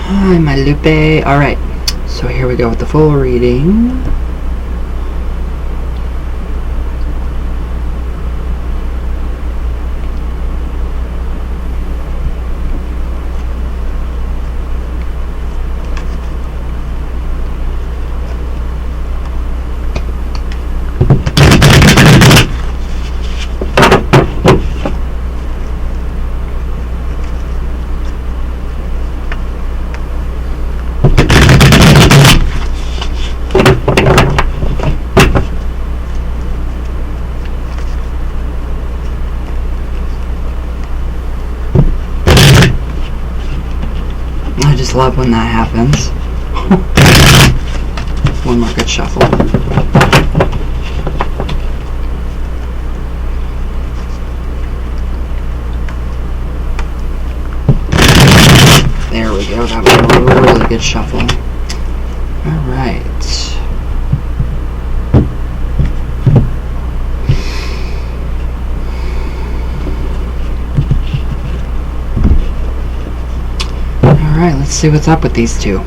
Hi, my Lupe. Alright, so here we go with the full reading. I just love when that happens. One more good shuffle. There we go, that was a really good shuffle. Alright. Alright, let's see what's up with these two.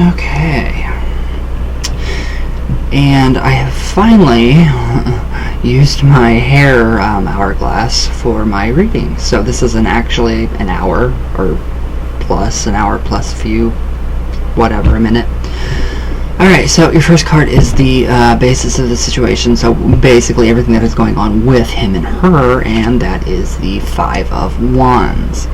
Okay. And I have finally used my hair hourglass for my reading. So this is actually an hour or plus, an hour plus a few, whatever, a minute. Alright, so your first card is the basis of the situation, so basically everything that is going on with him and her, and that is the Five of Wands.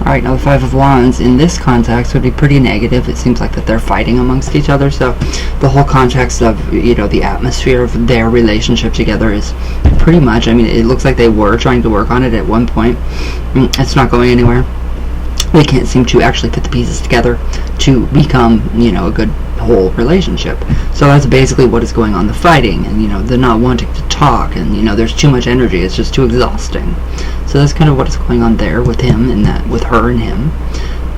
Alright, now the Five of Wands in this context would be pretty negative. It seems like that they're fighting amongst each other, so the whole context of, you know, the atmosphere of their relationship together is pretty much, I mean, it looks like they were trying to work on it at one point. It's not going anywhere. They can't seem to actually put the pieces together to become, you know, a good whole relationship. So that's basically what is going on, the fighting, and, you know, the not wanting to talk, and, you know, there's too much energy, it's just too exhausting. So that's kind of what is going on there with him and that with her and him.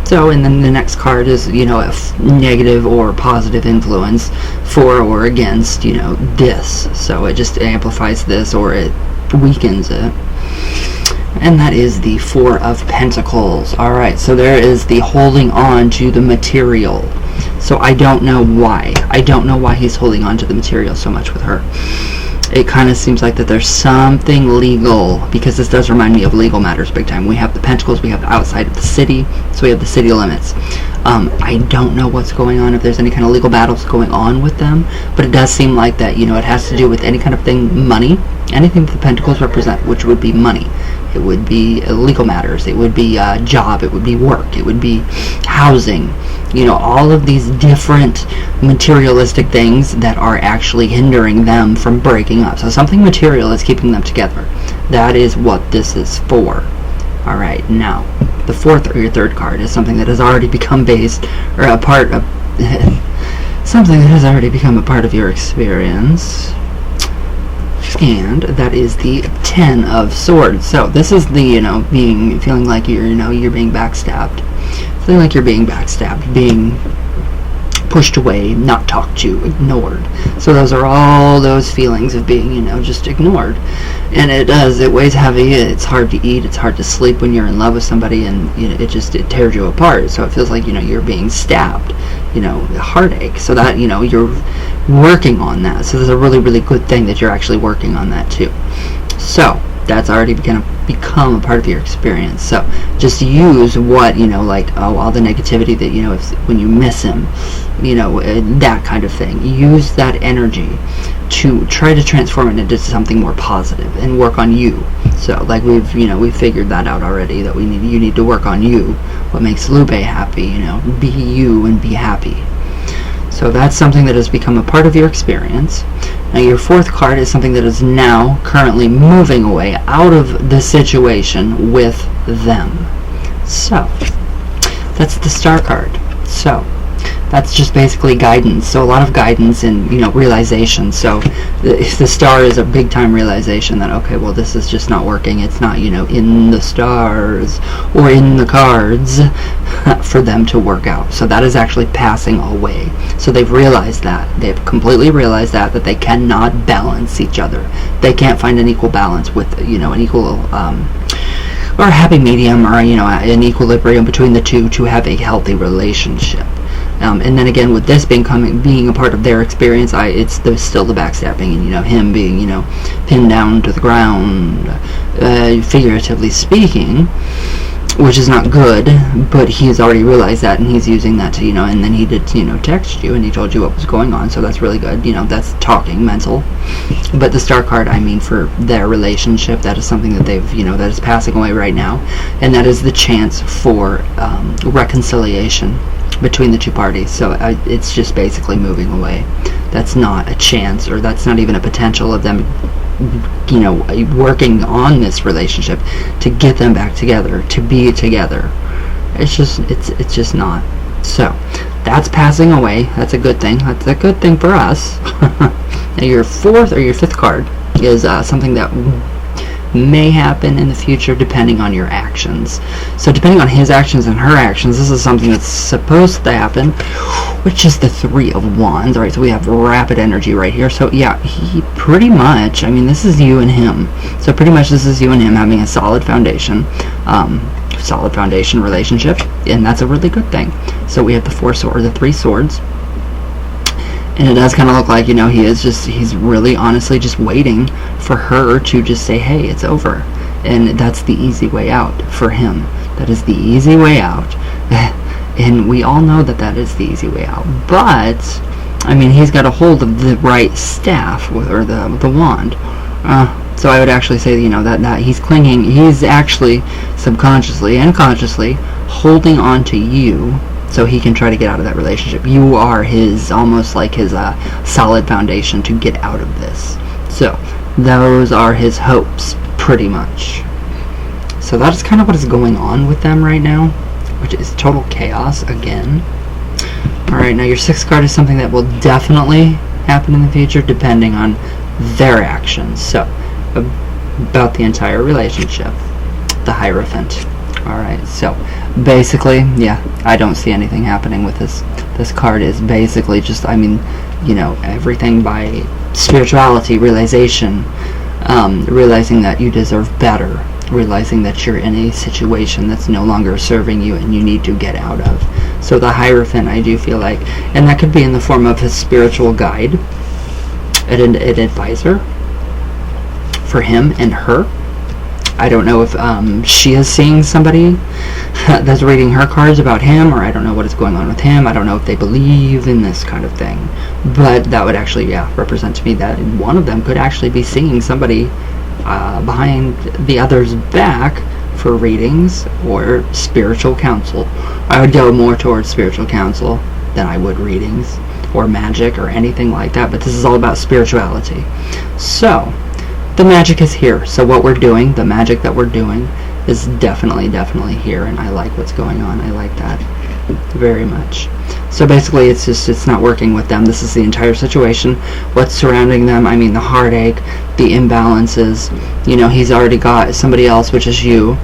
So, and then the next card is, you know, a negative or positive influence for or against, you know, this. So it just amplifies this or it weakens it. And that is the Four of Pentacles. Alright, so there is the holding on to the material. So I don't know why. I don't know why he's holding on to the material so much with her. It kind of seems like that there's something legal, because this does remind me of legal matters big time. We have the Pentacles, we have outside of the city, so we have the city limits. I don't know what's going on, if there's any kind of legal battles going on with them, but it does seem like that, you know, it has to do with any kind of thing, money, anything that the Pentacles represent, which would be money. It would be legal matters, it would be job, it would be work, it would be housing, you know, all of these different materialistic things that are actually hindering them from breaking up. So something material is keeping them together. That is what this is for. Alright, now, the fourth or your third card is something that has already become based, or a part of, something that has already become a part of your experience. And that is the Ten of Swords. So this is the, you know, feeling like you're, you know, you're being backstabbed. Feeling like you're being backstabbed, being pushed away, not talked to, ignored. So those are all those feelings of being, you know, just ignored. And it weighs heavy, it's hard to eat, it's hard to sleep when you're in love with somebody, and, you know, it tears you apart. So it feels like, you know, you're being stabbed, you know, heartache. So that, you know, you're working on that. So there's a really, really good thing that you're actually working on that too. So that's already going to become a part of your experience. So just use what, you know, like, oh, all the negativity that, you know, when you miss him, you know, that kind of thing. Use that energy to try to transform it into something more positive and work on you. So like we've figured that out already, that you need to work on you. What makes Lupe happy, you know, be you and be happy. So that's something that has become a part of your experience. Now your fourth card is something that is now currently moving away out of the situation with them. So that's the Star card. So that's just basically guidance. So a lot of guidance and, you know, realization. So if the Star is a big time realization that, okay, well, this is just not working. It's not, you know, in the stars or in the cards for them to work out. So that is actually passing away. So they've realized that. They've completely realized that they cannot balance each other. They can't find an equal balance with, an equal or a happy medium, or an equilibrium between the two to have a healthy relationship. And then again, with this being a part of their experience, it's still the backstabbing, and him being pinned down to the ground, figuratively speaking, which is not good. But he's already realized that, and he's using that to and then he did text you, and he told you what was going on. So that's really good. That's talking mental. But the star card, for their relationship, that is something that they've that is passing away right now, and that is the chance for reconciliation between the two parties. So it's just basically moving away. That's not a chance, or that's not even a potential of them working on this relationship to get them back together, to be together. It's just not. So that's passing away. That's a good thing. That's a good thing for us. Now your fourth or your fifth card is something that may happen in the future depending on your actions. So depending on his actions and her actions, this is something that's supposed to happen, which is the Three of Wands. Alright, so we have rapid energy right here. So yeah, he pretty much, this is you and him. So pretty much this is you and him having a solid foundation relationship, and that's a really good thing. So we have the Three Swords. And it does kind of look like, he's really honestly just waiting for her to just say, hey, it's over. And that's the easy way out for him. That is the easy way out. And we all know that is the easy way out. But, he's got a hold of the right staff, or the wand. So I would actually say, that he's clinging, he's actually subconsciously and consciously holding on to you, so he can try to get out of that relationship. You are almost like his solid foundation to get out of this. So those are his hopes, pretty much. So that's kind of what is going on with them right now, which is total chaos again. Alright, now your sixth card is something that will definitely happen in the future depending on their actions. So about the entire relationship, the Hierophant. Alright, so basically, yeah, I don't see anything happening with this. This card is basically just, everything by spirituality, realization, realizing that you deserve better, realizing that you're in a situation that's no longer serving you and you need to get out of. So the Hierophant, I do feel like, and that could be in the form of his spiritual guide, an advisor for him and her. I don't know if she is seeing somebody that's reading her cards about him, or I don't know what is going on with him. I don't know if they believe in this kind of thing. But that would actually, represent to me that one of them could actually be seeing somebody behind the other's back for readings or spiritual counsel. I would go more towards spiritual counsel than I would readings or magic or anything like that. But this is all about spirituality. So the magic is here. So what we're doing, the magic that we're doing, is definitely here, and I like what's going on. I like that very much. So basically it's not working with them. This is the entire situation, what's surrounding them. The heartache, the imbalances. He's already got somebody else, which is you,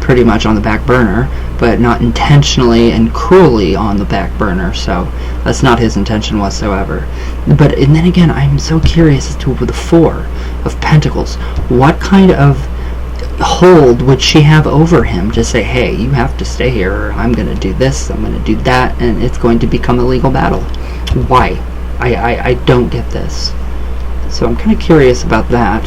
pretty much on the back burner, but not intentionally and cruelly on the back burner. So that's not his intention whatsoever. And then again, I'm so curious as to the Four of Pentacles. What kind of hold would she have over him to say, hey, you have to stay here, or I'm going to do this, I'm going to do that, and it's going to become a legal battle? Why? I don't get this. So I'm kind of curious about that.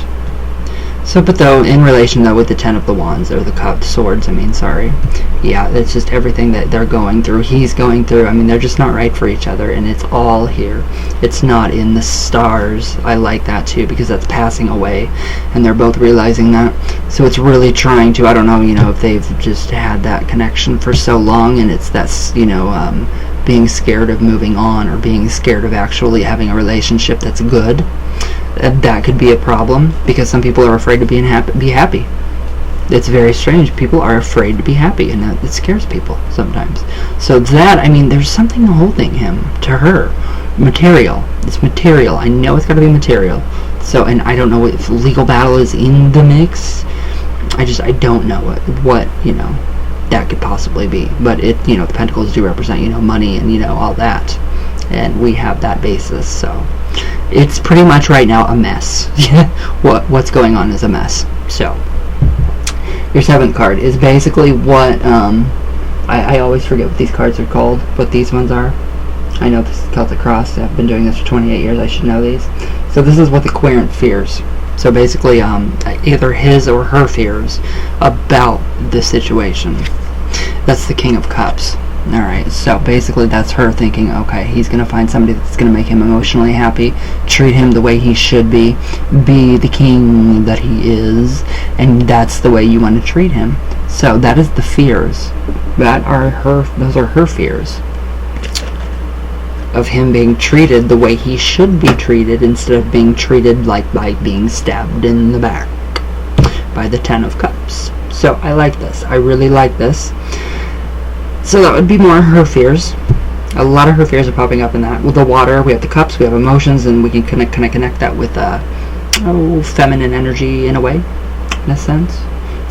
So, but though, in relation though with the Ten of the Wands, or the Cupped Swords, yeah, it's just everything that they're going through, he's going through. They're just not right for each other, and it's all here. It's not in the stars. I like that too, because that's passing away, and they're both realizing that. So it's really trying to, I don't know, if they've just had that connection for so long, and it's that's, being scared of moving on, or being scared of actually having a relationship that's good. That could be a problem, because some people are afraid to be happy. It's very strange. People are afraid to be happy, and it scares people sometimes. So that, there's something holding him to her. Material. It's material. I know it's got to be material. So, and I don't know if legal battle is in the mix. I don't know what that could possibly be. But it, the pentacles do represent, money and, all that. And we have that basis, so it's pretty much right now a mess. What's going on is a mess. So your 7th card is basically what, I always forget what these cards are called, what these ones are. I know this is Celtic Cross. I've been doing this for 28 years. I should know these. So this is what the querent fears. So basically, either his or her fears about the situation. That's the King of Cups. Alright, so basically that's her thinking, okay, he's going to find somebody that's going to make him emotionally happy, treat him the way he should be the king that he is, and that's the way you want to treat him. So that is the fears. Those are her fears. Of him being treated the way he should be treated, instead of being treated like by being stabbed in the back by the 10 of Cups. So I like this. I really like this. So that would be more her fears. A lot of her fears are popping up in that. With the water, we have the cups, we have emotions, and we can connect that with feminine energy in a way, in a sense.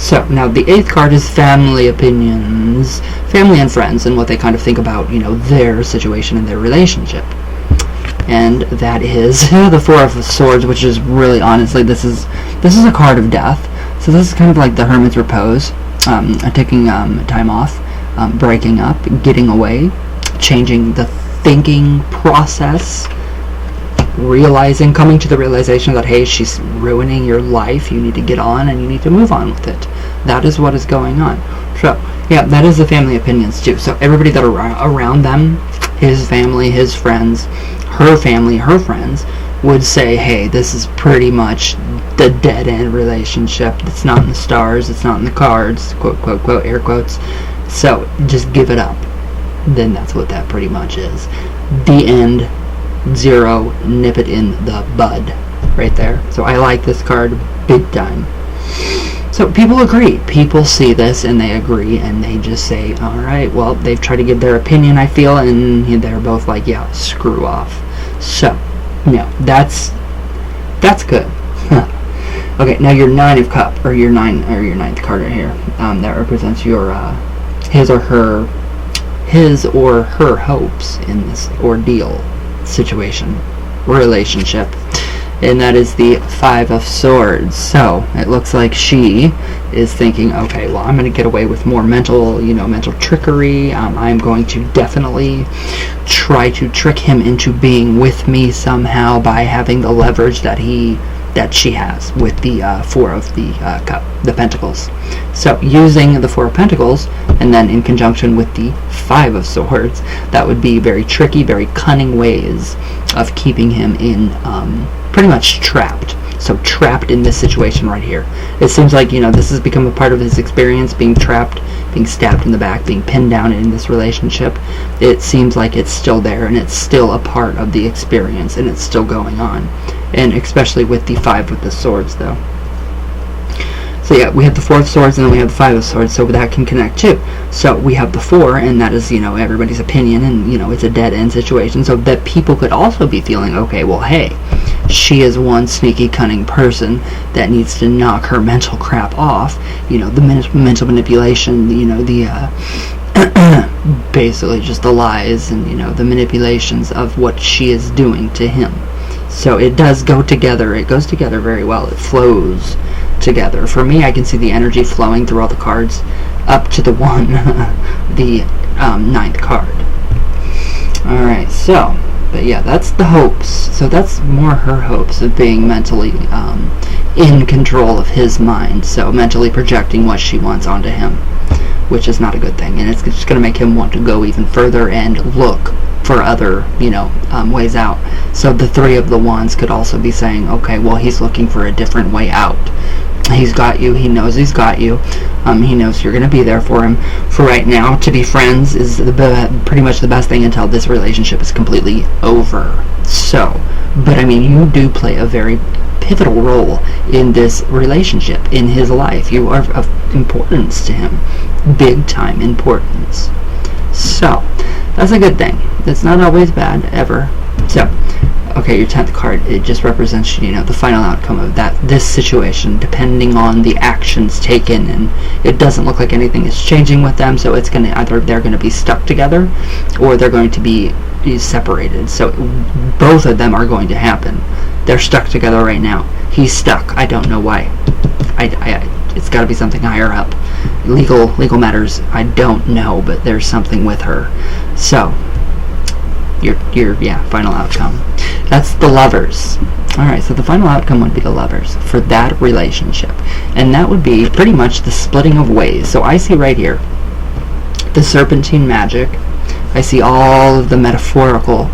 So now the 8th card is family opinions, family and friends, and what they kind of think about, their situation and their relationship. And that is the 4 of Swords, which is really, honestly, this is a card of death. So this is kind of like the Hermit's Repose, taking time off. Breaking up, getting away, changing the thinking process, coming to the realization that, hey, she's ruining your life, you need to get on and you need to move on with it. That is what is going on. So, yeah, that is the family opinions too. So everybody that are around them, his family, his friends, her family, her friends, would say, hey, this is pretty much the dead-end relationship. It's not in the stars, it's not in the cards, quote, quote, quote, air quotes. So, just give it up. Then that's what that pretty much is. The end. 0. Nip it in the bud. Right there. So I like this card big time. So people agree. People see this and they agree and they just say, alright, well, they've tried to give their opinion, I feel, and they're both like, yeah, screw off. So, that's good. Okay, now your 9 of Cups, or your 9th card right here, that represents your his or her hopes in this ordeal, situation, relationship, and that is the 5 of Swords. So it looks like she is thinking, okay, well, I'm going to get away with more mental trickery. I'm going to definitely try to trick him into being with me somehow by having the leverage that she has with the 4 of the Pentacles. So using the 4 of Pentacles and then in conjunction with the 5 of Swords, that would be very tricky, very cunning ways of keeping him in pretty much trapped. So trapped in this situation right here. It seems like, this has become a part of his experience, being trapped, being stabbed in the back, being pinned down in this relationship. It seems like it's still there and it's still a part of the experience and it's still going on. And especially with the 5 with the Swords, though. So yeah, we have the 4 of Swords and then we have the 5 of Swords, so that can connect too. So we have the 4, and that is, everybody's opinion, and, it's a dead-end situation, so that people could also be feeling, okay, well, hey, she is one sneaky, cunning person that needs to knock her mental crap off, the mental manipulation, the basically just the lies and, the manipulations of what she is doing to him. So it does go together. It goes together very well. It flows together. For me, I can see the energy flowing through all the cards up to the one, the 9th card. Alright, so, but yeah, that's the hopes. So that's more her hopes of being mentally in control of his mind. So mentally projecting what she wants onto him, which is not a good thing. And it's just going to make him want to go even further and look for other, ways out. So the 3 of the Wands could also be saying, okay, well, he's looking for a different way out. He's got you. He knows he's got you. He knows you're going to be there for him. For right now, to be friends is pretty much the best thing until this relationship is completely over. So, but I mean, you do play a very pivotal role in this relationship, in his life. You are of importance to him. Big time importance. So, that's a good thing. It's not always bad, ever. So, okay, your 10th card, it just represents, the final outcome of this situation, depending on the actions taken, and it doesn't look like anything is changing with them, so it's going to either they're going to be stuck together or they're going to be separated. So both of them are going to happen. They're stuck together right now. He's stuck. I don't know why. It's got to be something higher up. Legal matters, I don't know, but there's something with her. So your final outcome. That's the Lovers. Alright, so the final outcome would be the Lovers for that relationship. And that would be pretty much the splitting of ways. So I see right here the serpentine magic. I see all of the metaphorical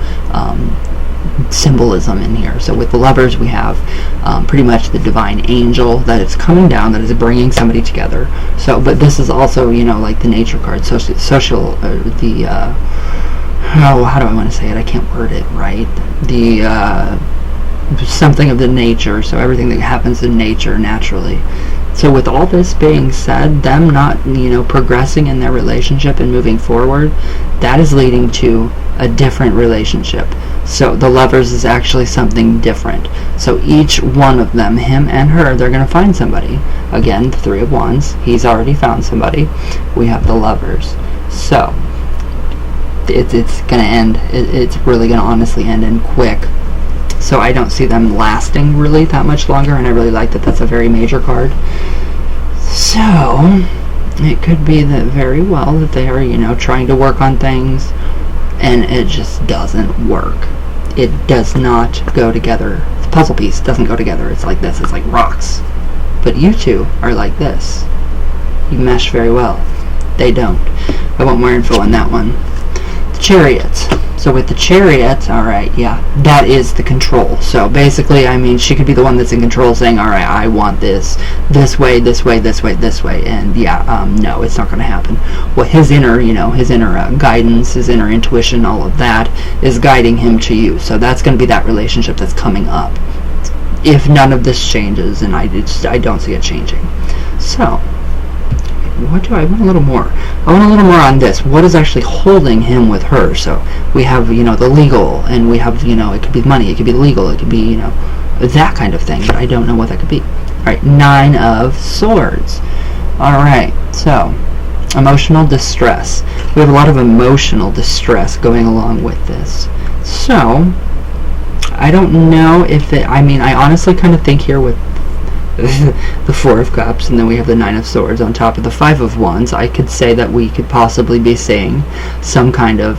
symbolism in here. So with the Lovers, we have pretty much the divine angel that is coming down, that is bringing somebody together. So, but this is also, like the nature card, how do I want to say it? I can't word it right. The something of the nature, so everything that happens in nature naturally. So with all this being said, them not, progressing in their relationship and moving forward, that is leading to a different relationship. So the Lovers is actually something different. So each one of them, him and her, they're going to find somebody. Again, the Three of Wands, he's already found somebody. We have the Lovers. So it's going to end, it's really going to honestly end in quick. So I don't see them lasting really that much longer, and I really like that that's a very major card. So it could be that very well that they are, trying to work on things, and it just doesn't work. It does not go together. The puzzle piece doesn't go together. It's like this. It's like rocks. But you two are like this. You mesh very well. They don't. I want more info on that one. The Chariot. So with the Chariot, alright, yeah, that is the control. So basically, she could be the one that's in control saying, alright, I want this way, this way, this way, this way, and no, it's not going to happen. Well, his inner, his inner guidance, his inner intuition, all of that is guiding him to you. So that's going to be that relationship that's coming up. If none of this changes, and I don't see it changing. So what do I want? A little more. I want a little more on this. What is actually holding him with her? So we have, the legal, and we have, it could be money, it could be legal, it could be, that kind of thing, but I don't know what that could be. Alright, 9 of Swords. Alright, so emotional distress. We have a lot of emotional distress going along with this. So I don't know if it, I honestly kind of think here with the Four of Cups, and then we have the Nine of Swords on top of the Five of Wands, I could say that we could possibly be seeing some kind of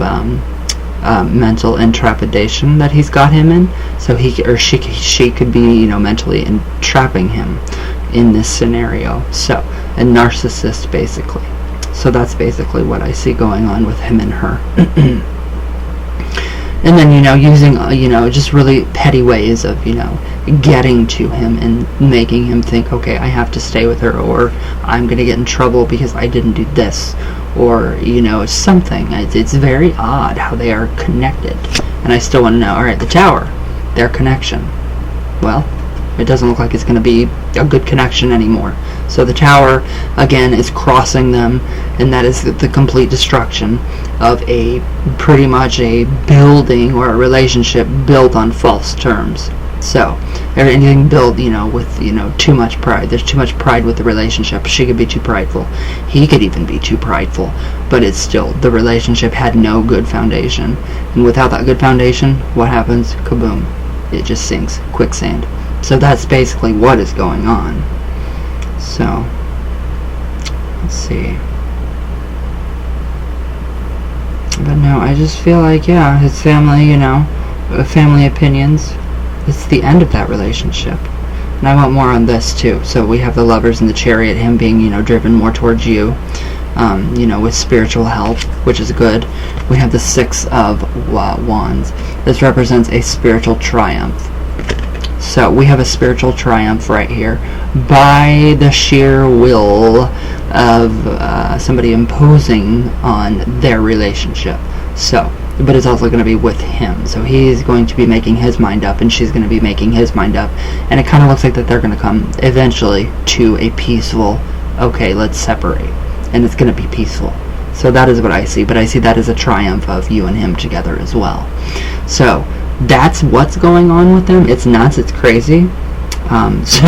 mental intrepidation that he's got him in. So he or she could be, mentally entrapping him in this scenario. So a narcissist, basically. So that's basically what I see going on with him and her. And then, using, just really petty ways of, getting to him and making him think, okay, I have to stay with her, or I'm going to get in trouble because I didn't do this, or, something. It's very odd how they are connected. And I still want to know, alright, the Tower, their connection. Well, it doesn't look like it's going to be a good connection anymore. So the Tower, again, is crossing them, and that is the complete destruction of pretty much a building or a relationship built on false terms. So anything built, with, too much pride. There's too much pride with the relationship. She could be too prideful. He could even be too prideful. But it's still, the relationship had no good foundation. And without that good foundation, what happens? Kaboom. It just sinks. Quicksand. So that's basically what is going on. So, let's see. But no, I just feel like, yeah, his family, family opinions, it's the end of that relationship. And I want more on this too. So we have the Lovers and the Chariot, him being, driven more towards you, with spiritual help, which is good. We have the Six of Wands. This represents a spiritual triumph. So we have a spiritual triumph right here by the sheer will of somebody imposing on their relationship. So, but it's also going to be with him. So he's going to be making his mind up, and she's going to be making his mind up. And it kind of looks like that they're going to come eventually to a peaceful, okay, let's separate. And it's going to be peaceful. So that is what I see. But I see that as a triumph of you and him together as well. So that's what's going on with them. It's nuts. It's crazy. So,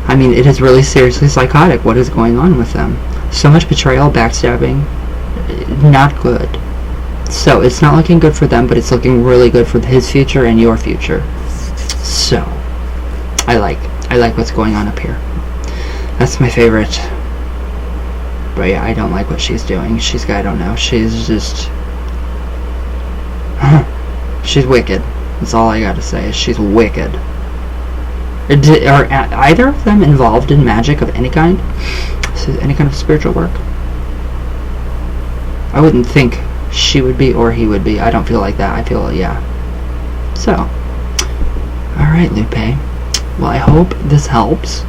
I mean, it is really seriously psychotic what is going on with them. So much betrayal, backstabbing, not good. So, it's not looking good for them, but it's looking really good for his future and your future. So, I like what's going on up here. That's my favorite. But yeah, I don't like what she's doing. I don't know. She's just... she's wicked. That's all I gotta say, is she's wicked. Are either of them involved in magic of any kind? Any kind of spiritual work? I wouldn't think she would be or he would be. I don't feel like that. I feel, yeah. So, alright, Lupe. Well, I hope this helps.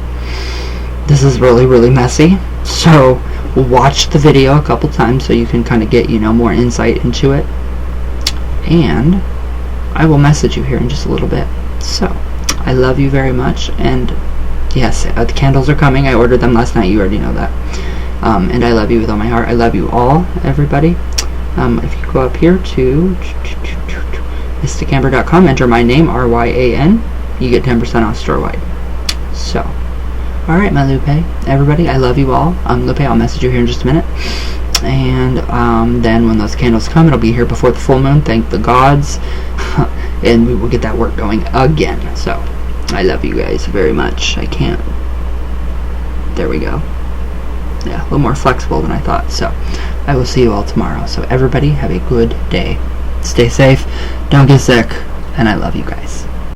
This is really, really messy. So, watch the video a couple times so you can kind of get, more insight into it. And I will message you here in just a little bit. So, I love you very much, and yes, the candles are coming. I ordered them last night. You already know that. And I love you with all my heart. I love you all, everybody. If you go up here to mysticamber.com, enter my name, RYAN, you get 10% off store-wide. So, alright, my Lupe. Everybody, I love you all. Lupe, I'll message you here in just a minute. And then when those candles come, it'll be here before the full moon. Thank the gods. And we will get that work going again. So, I love you guys very much. I can't. There we go. Yeah, a little more flexible than I thought. So, I will see you all tomorrow. So, everybody, have a good day. Stay safe. Don't get sick. And I love you guys.